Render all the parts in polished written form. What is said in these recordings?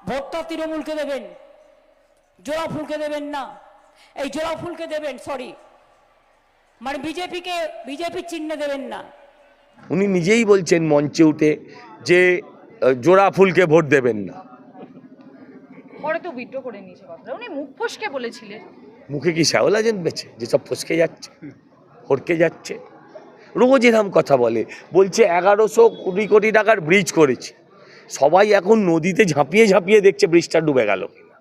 ভোটটা তৃণমূলকে দেবেন, জোড়া ফুলকে দেবেন না। এই জোড়া ফুলকে দেবেন, সরি, মানে বিজেপির চিহ্নে দেবেন না। উনি নিজেই বলছেন মঞ্চে উঠে যে জোড়া ফুলকে ভোট দেবেন না। পরে তো উইথড্র করে নিয়েছে কথাটা, উনি মুখ ফসকে বলেছিলেন। মুখে কি শ্যাওলা জন্মেছে যে সব ফসকে যাচ্ছে, হড়কে যাচ্ছে? রোজ এরকম কথা বলছে 1120 কোটি টাকার ব্রিজ করেছি। সবাই এখন নদীতে ঝাঁপিয়ে ঝাঁপিয়ে দেখছে ব্রিজটা ডুবে গেল কিনা।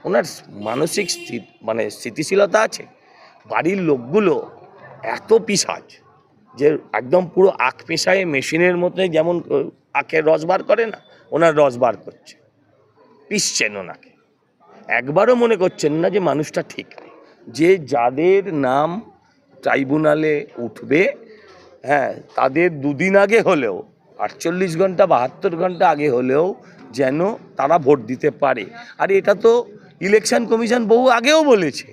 ওনার মানসিক স্থিতিশীলতা আছে। বাড়ির লোকগুলো এত পিশাচ যে একদম পুরো আখ পেশায় মেশিনের মধ্যে যেমন আখের রস বার করে না, ওনার রস বার করছে, পিষছেন ওনাকে। একবারও মনে করছেন না যে মানুষটা ঠিক নেই। যে যাদের নাম ট্রাইব্যুনালে উঠবে, হ্যাঁ, তাদের দুদিন আগে হলেও, 48 ঘন্টা 72 ঘন্টা আগে হলেও যেন তারা ভোট দিতে পারে। আর এটা তো ইলেকশন কমিশন বহু আগেও বলেছে।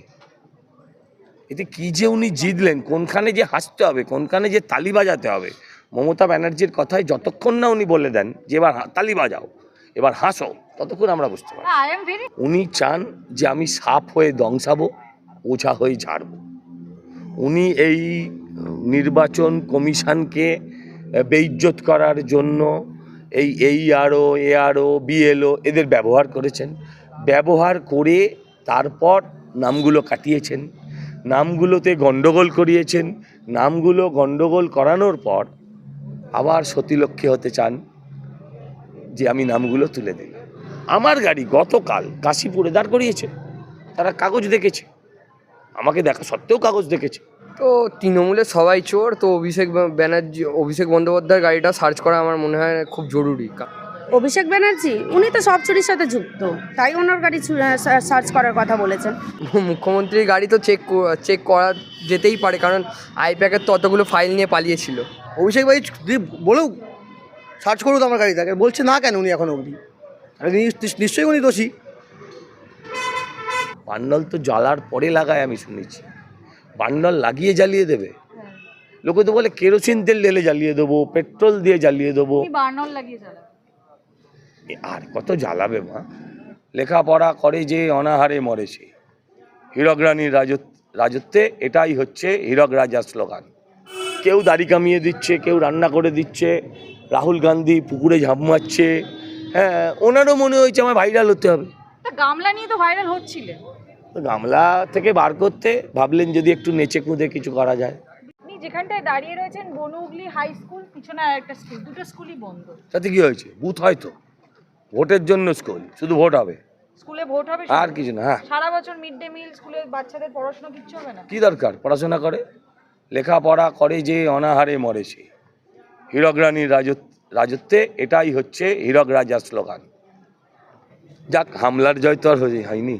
এতে কি যে উনি জিতলেন, কোনখানে যে হাসতে হবে, কোনখানে যে তালি বাজাতে হবে, মমতা ব্যানার্জির কথায় যতক্ষণ না উনি বলে দেন যে এবার তালি বাজাও, এবার হাসো, ততক্ষণ আমরা বুঝতে পারি। উনি চান যে আমি সাপ হয়ে দংশাবো, ওঝা হয়ে ঝাড়বো। উনি এই নির্বাচন কমিশনকে বেইজ্জত করার জন্য এই আরও বিএলও এদের ব্যবহার করেছেন। ব্যবহার করে তারপর নামগুলো কাটিয়েছেন, নামগুলোতে গণ্ডগোল করিয়েছেন। নামগুলো গণ্ডগোল করানোর পর আবার সতীলক্ষ্মী হতে চান যে আমি নামগুলো তুলে দিই। আমার গাড়ি গতকাল কাশীপুরে দাঁড় করিয়েছে, তারা কাগজ দেখেছে, আমাকে দেখা সত্ত্বেও কাগজ দেখেছে। তো তৃণমূলের সবাই চোর, তো অভিষেক বন্দ্যোপাধ্যায়ের গাড়িটা সার্চ করা আমার মনে হয় খুব জরুরি। অভিষেক ব্যানার্জি উনি তো সব চুরির সাথে যুক্ত, তাই ওনার গাড়ি সার্চ করার কথা বলেছেন। মুখ্যমন্ত্রীর গাড়ি তো চেক করা যেতেই পারে, কারণ আইপ্যাকের তো অতগুলো ফাইল নিয়ে পালিয়েছিল। অভিষেক ভাই বলেও সার্চ করুক আমার গাড়িটাকে, বলছে না কেন উনি এখন অবধি? নিশ্চয়ই উনি দোষী। বান্ডল তো জ্বালার পরে লাগায় আমি শুনেছি, বান্ডল লাগিয়ে জ্বালিয়ে দেবে। লোকে তো বলে কেরোসিন তেল ঢেলে জ্বালিয়ে দেবো, পেট্রোল দিয়ে জ্বালিয়ে দেবো। বার্নল লাগিয়ে চালাবে। আর কত জ্বালাবে মা? লেখাপড়া করে যে অনাহারে মরেছে। হীরক রানীর রাজত্বে এটাই হচ্ছে হীরক রাজার স্লোগান। কেউ দাড়ি কামিয়ে দিচ্ছে, কেউ রান্না করে দিচ্ছে, রাহুল গান্ধী পুকুরে ঝাঁপ মারছে। হ্যাঁ, ওনারও মনে হয়েছে আমার ভাইরাল হতে হবে। তা গামলা নিয়ে তো ভাইরাল হচ্ছিলেন। গামলা থেকে বার করতে ভাবলেন যদি একটু নেচে কুঁদে কিছু করা যায়। আপনি যেখানটায় দাঁড়িয়ে রয়েছেন বনহুগলি হাই স্কুল, পিছনে আর একটা স্কুল, দুটো স্কুলই বন্ধ। তাতে কি হয়েছে? বুথ হয়তো ভোটের জন্য স্কুল, শুধু ভোট হবে, স্কুলে ভোট হবে আর কিছু না। হ্যাঁ, সারা বছর মিড ডে মিল, স্কুলে বাচ্চাদের পড়াশোনা কিচ্ছু হবে না। কি দরকার? পড়াশোনা করে, লেখাপড়া করে যে অনাহারে মরেছে। হীরক রানীর রাজত্বে এটাই হচ্ছে হীরক রাজার স্লোগান। যাক, হামলার জয় তো আর হয়নি।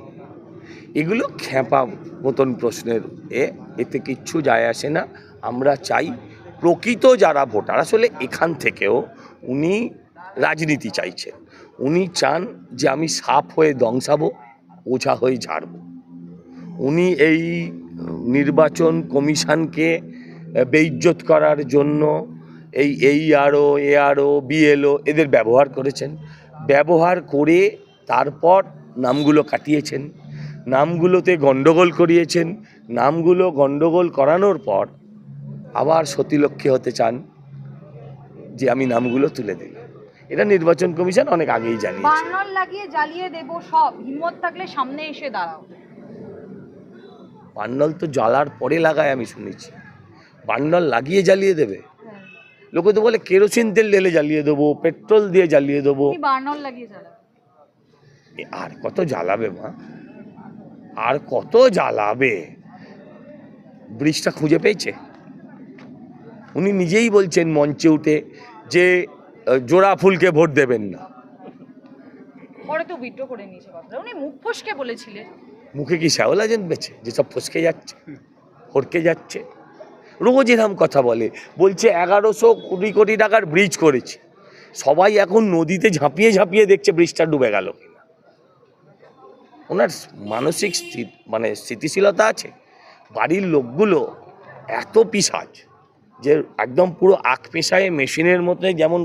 এগুলো খ্যাপা মতন প্রশ্নের এতে কিচ্ছু যায় আসে না। আমরা চাই প্রকৃত যারা ভোটার, আসলে এখান থেকেও উনি রাজনীতি চাইছেন। উনি চান যে আমি সাপ হয়ে দংশাবো, ওঝা হয়ে ঝাড়বো। উনি এই নির্বাচন কমিশনকে বেইজ্জত করার জন্য এই আরও বিএলও এদের ব্যবহার করেছেন। ব্যবহার করে তারপর নামগুলো কাটিয়েছেন, নামগুলোতে গণ্ডগোল করিয়েছেন। নামগুলো গণ্ডগোল করানোর পর আবার সতীলক্ষ্মী হতে চান যে আমি নামগুলো তুলে দিই। এটা নির্বাচন কমিশন অনেক আগেই জানিয়েছে। বার্নল লাগিয়ে জ্বালিয়ে দেবো সব, হিম্মত থাকলে সামনে এসে দাঁড়াও। বান্ডল তো জ্বালার পরে লাগায় আমি শুনেছি, বান্ডল লাগিয়ে জ্বালিয়ে দেবে। লোকে তো বলে কেরোসিন তেল ঢেলে জ্বালিয়ে দেবো, পেট্রোল দিয়ে জ্বালিয়ে দেবো। বার্নল লাগিয়ে চালাবে। আর কত জ্বালাবে মা? আর কত জ্বালাবে? ব্রিজটা খুঁজে পেয়েছে। উনি নিজেই বলছেন মঞ্চে উঠে যে জোড়া ফুলকে ভোট দেবেন না। পরে তো উইথড্র করে নিয়েছে কথাটা, উনি মুখ ফসকে বলেছিলেন। মুখে কি শ্যাওলা জন্মেছে যে সব ফসকে যাচ্ছে, হড়কে যাচ্ছে? রোজ এরকম কথা বলছে 1120 কোটি টাকার ব্রিজ করেছি। সবাই এখন নদীতে ঝাঁপিয়ে ঝাঁপিয়ে দেখছে ব্রিজটা ডুবে গেল কিনা। ওনার মানসিক স্থিতিশীলতা আছে। বাড়ির লোকগুলো এত পিশাচ যে একদম পুরো আখ পেশায় মেশিনের মধ্যে যেমন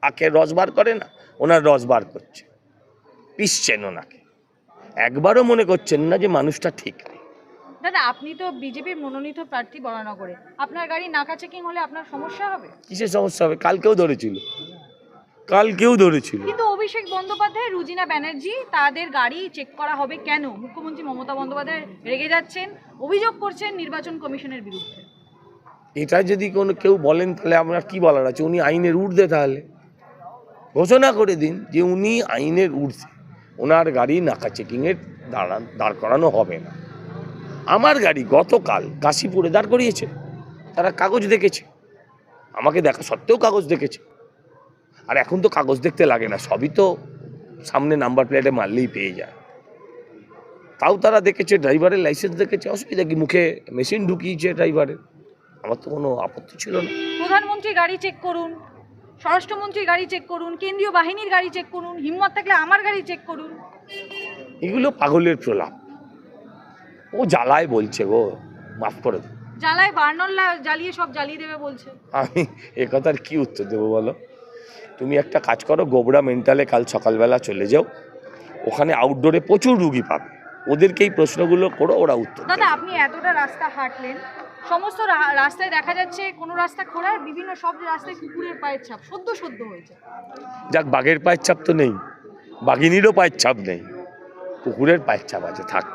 আখের রস বার করে না, ওনার রস বার করছে, পিষছেন ওনাকে। একবারও মনে করছেন না যে মানুষটা ঠিক নেই। দাদা, আপনি তো বিজেপির মনোনীত প্রার্থী বরানগরে, আপনার গাড়ি নাকা চেকিং হলে আপনার সমস্যা হবে? কিসের সমস্যা হবে? কালকেও ধরেছিল। কিন্তু অভিষেক বন্দ্যোপাধ্যায়, রুজিনা ব্যানার্জি, তাদের গাড়ি চেক করা হবে কেন? মুখ্যমন্ত্রী মমতা বন্দ্যোপাধ্যায় রেগে যাচ্ছেন, অভিযোগ করছেন নির্বাচন কমিশনের বিরুদ্ধে। এটা যদি কেউ বলেন তাহলে আমরা কি বলার আছে? উনি আইনের ঊর্ধ্বে, তাহলে ঘোষণা করে দিন যে উনি আইনের ঊর্ধ্বে, ওনার গাড়ি নাকা চেকিংয়ের দাঁড় করানো হবে না। আমার গাড়ি গতকাল কাশীপুরে দাঁড় করিয়েছে, তারা কাগজ দেখেছে, আমাকে দেখা সত্ত্বেও কাগজ দেখেছে। আর এখন তো কাগজ দেখতে লাগে না, সবই তো সামনে নাম্বার প্লেটে মারলেই পেয়ে যায়। তাও তারা দেখেছে, ড্রাইভারের লাইসেন্স দেখেছে, অসুবিধা কি? মুখে মেশিন ঢুকিয়েছে ড্রাইভারের, আমার তো কোনো আপত্তি ছিল না। প্রধানমন্ত্রী গাড়ি চেক করুন, স্বরাষ্ট্রমন্ত্রীর গাড়ি চেক করুন, কেন্দ্রীয় বাহিনীর গাড়ি চেক করুন, হিম্মত থাকলে আমার গাড়ি চেক করুন। এগুলো পাগলের প্রলাপ। ও জ্বালায় বলছে গো, মাফ করে দেবো। জ্বালায় বার্নল জ্বালিয়ে সব জ্বালিয়ে দেবে বলছে। আমি এ কথার কি উত্তর দেবো বলো? তুমি একটা কাজ করো, গোবরা মেন্টালে কাল সকালবেলা চলে যাও, ওখানে আউটডোরে প্রচুর রুগী পাবে, ওদেরকে এই প্রশ্নগুলো করো, ওরা উত্তর দাদা, আপনি এতটা রাস্তা হাঁটলেন, সমস্ত রাস্তায় দেখা যাচ্ছে কোনো রাস্তা খোলা, বিভিন্ন সব রাস্তায় কুকুরের পায়ের ছাপ সদ্য হয়েছে। যাক, বাঘের পায়ের ছাপ তো নেই, বাঘিনীরও পায়ের ছাপ নেই, কুকুরের পায়ের ছাপ আছে। থাক,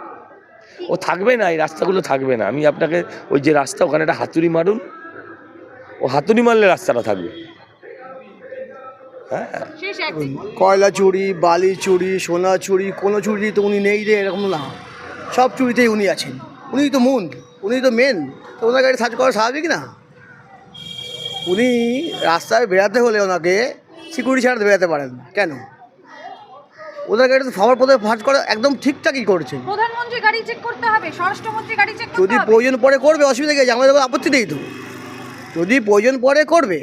ও থাকবে না, এই রাস্তাগুলো থাকবে না। আমি আপনাকে ওই যে রাস্তা, ওখানে একটা হাতুড়ি মারুন, ও হাতুড়ি মারলে রাস্তাটা থাকবে। হ্যাঁ, শেষ একদিন কয়লা চুরি, বালি চুরি, সোনা চুরি, কোনো চুরি তো উনি নেই রে এরকম না, সব চুরিতেই উনি আছেন। উনিই তো উনি তো মেন, তো ওনার গাড়ি সার্চ করা স্বাভাবিক না? উনি রাস্তায় বেরাতে হলে ওনাকে সিকিউরিটি ছাড়া বেরাতে পারেন না কেন? ওনার গাড়ি তো সবার পথে সার্চ করা একদম ঠিকঠাকই করেছেন। প্রধানমন্ত্রী গাড়ি চেক করতে হবে, স্বরাষ্ট্রমন্ত্রী গাড়ি চেক করতে যদি হবে। প্রয়োজন পড়ে করবে, অসুবিধা কি আছে? আমাদের কোনো আপত্তি নেই তো। যদি প্রয়োজন পড়ে করবে,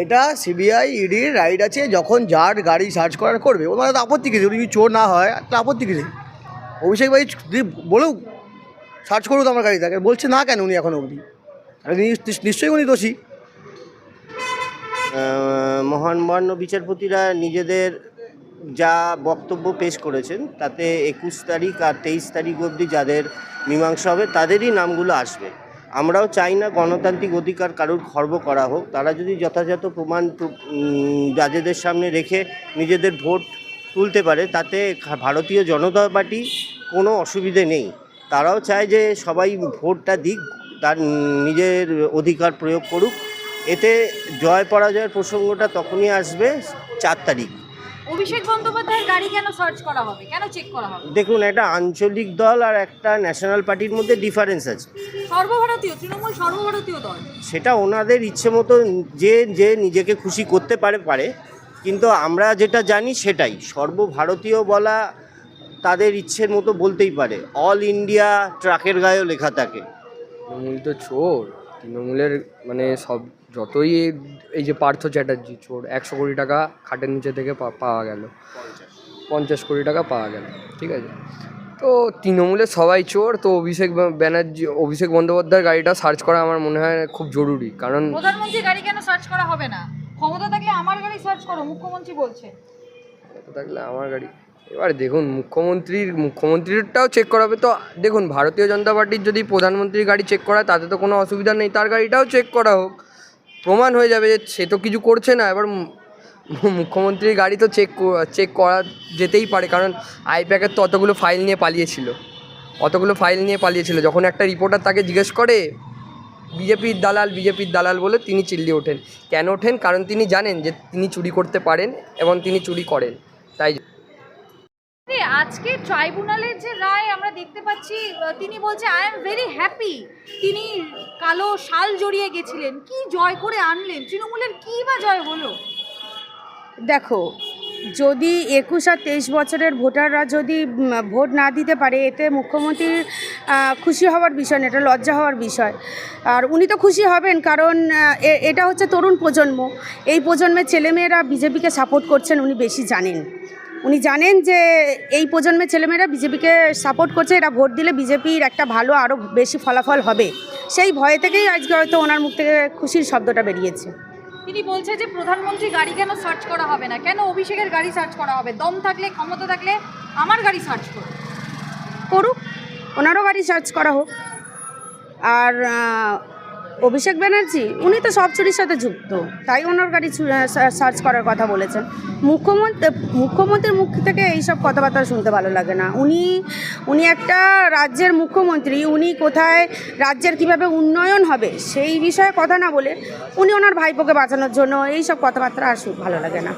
এটা সিবিআই ইডির রাইট আছে, যখন যার গাড়ি সার্চ করার করবে। ওনারা তো আপত্তি কিছু, উনি চোর না হয় একটা আপত্তি কিছু। অভিষেক ভাই যদি বলুক সার্চ করুক আমার গাড়িটাকে, বলছে না কেন উনি এখন অবধি? নিশ্চয়ই উনি দোষী। মহান মান্য বিচারপতিরা নিজেদের যা বক্তব্য পেশ করেছেন তাতে 21 তারিখ আর 23 তারিখ অবধি যাদের মীমাংসা হবে তাদেরই নামগুলো আসবে। আমরাও চাই না গণতান্ত্রিক অধিকার কারোর খর্ব করা হোক। তারা যদি যথাযথ প্রমাণ জাজেদের সামনে রেখে নিজেদের ভোট তুলতে পারে, তাতে ভারতীয় জনতা পার্টি কোনো অসুবিধে নেই। তারাও চায় যে সবাই ভোটটা দিক, তার নিজের অধিকার প্রয়োগ করুক। এতে জয় পরাজয়ের প্রসঙ্গটা তখনই আসবে 4 তারিখ। অভিষেক বন্দ্যোপাধ্যায়ের গাড়ি কেন সার্চ করা হবে, কেন চেক করা হবে? দেখুন, একটা আঞ্চলিক দল আর একটা ন্যাশনাল পার্টির মধ্যে ডিফারেন্স আছে। সর্বভারতীয়, তৃণমূল সর্বভারতীয় দল, সেটা ওনাদের ইচ্ছে মতো যে নিজেকে খুশি করতে পারে, কিন্তু আমরা যেটা জানি সেটাই। সর্বভারতীয় বলা তাদের ইচ্ছের মতো বলতেই পারে। অল ইন্ডিয়া ট্রাকের গায়েও লেখা থাকে। তৃণমূল তো চোর, তৃণমূলের মানে সব যতই এই যে পার্থ চ্যাটার্জি চোর, 100 কোটি টাকা খাটের নিচে থেকে পাওয়া গেল, 50 কোটি টাকা পাওয়া গেল, ঠিক আছে? তো তৃণমূলের সবাই চোর। তো অভিষেক বন্দ্যোপাধ্যায়ের গাড়িটা সার্চ করা আমার মনে হয় খুব জরুরি, কারণ প্রধানমন্ত্রী গাড়ি কেন সার্চ করা হবে না? ক্ষমতা থাকলে আমার গাড়ি সার্চ করো, মুখ্যমন্ত্রী বলছে। থাকলে আমার গাড়ি, এবার দেখুন মুখ্যমন্ত্রীরটাও চেক করাবে। তো দেখুন, ভারতীয় জনতা পার্টির যদি প্রধানমন্ত্রীর গাড়ি চেক করা, তাতে তো কোনো অসুবিধা নেই, তার গাড়িটাও চেক করা হোক, প্রমাণ হয়ে যাবে যে সে তো কিছু করছে না। এবার মুখ্যমন্ত্রীর গাড়ি তো চেক করা যেতেই পারে, কারণ আইপ্যাকের তো অতগুলো ফাইল নিয়ে পালিয়েছিল। যখন একটা রিপোর্টার তাকে জিজ্ঞেস করে বিজেপির দালাল বলে, তিনি চিল্লিয়ে ওঠেন। কেন ওঠেন? কারণ তিনি জানেন যে তিনি চুরি করতে পারেন এবং তিনি চুরি করেন। তাই আজকে ট্রাইব্যুনালের যে রায় আমরা দেখতে পাচ্ছি, তিনি বলছে আই এম ভেরি হ্যাপি। তিনি কালো শাল জড়িয়ে গেছিলেন, কি জয় করে আনলেন? তৃণমূলের কী বা জয় হলো? দেখো, যদি 21 আর 23 বছরের ভোটাররা যদি ভোট না দিতে পারে, এতে মুখ্যমন্ত্রীর খুশি হওয়ার বিষয় না, এটা লজ্জা হওয়ার বিষয়। আর উনি তো খুশি হবেন, কারণ এটা হচ্ছে তরুণ প্রজন্ম। এই প্রজন্মের ছেলেমেয়েরা বিজেপিকে সাপোর্ট করছেন, উনি বেশি জানেন। উনি জানেন যে এই প্রজন্মের ছেলেমেয়েরা বিজেপিকে সাপোর্ট করছে, এটা ভোট দিলে বিজেপির একটা ভালো আরও বেশি ফলাফল হবে। সেই ভয় থেকেই আজকে হয়তো ওনার মুখ থেকে খুশির শব্দটা বেরিয়েছে। তিনি বলছে যে প্রধানমন্ত্রী গাড়ি কেন সার্চ করা হবে না, কেন অভিষেকের গাড়ি সার্চ করা হবে, দম থাকলে ক্ষমতা থাকলে আমার গাড়ি সার্চ করো। করুক, ওনারও গাড়ি সার্চ করা হোক। আর অভিষেক ব্যানার্জি উনি তো সব চুরির সাথে যুক্ত, তাই ওনার গাড়ি সার্চ করার কথা বলেছেন। মুখ্যমন্ত্রীর মুখ থেকে এইসব কথাবার্তা শুনতে ভালো লাগে না। উনি একটা রাজ্যের মুখ্যমন্ত্রী, উনি কোথায় রাজ্যের কিভাবে উন্নয়ন হবে সেই বিষয়ে কথা না বলে উনি ওনার ভাইপোকে বাঁচানোর জন্য এইসব কথাবার্তা আর ভালো লাগে না।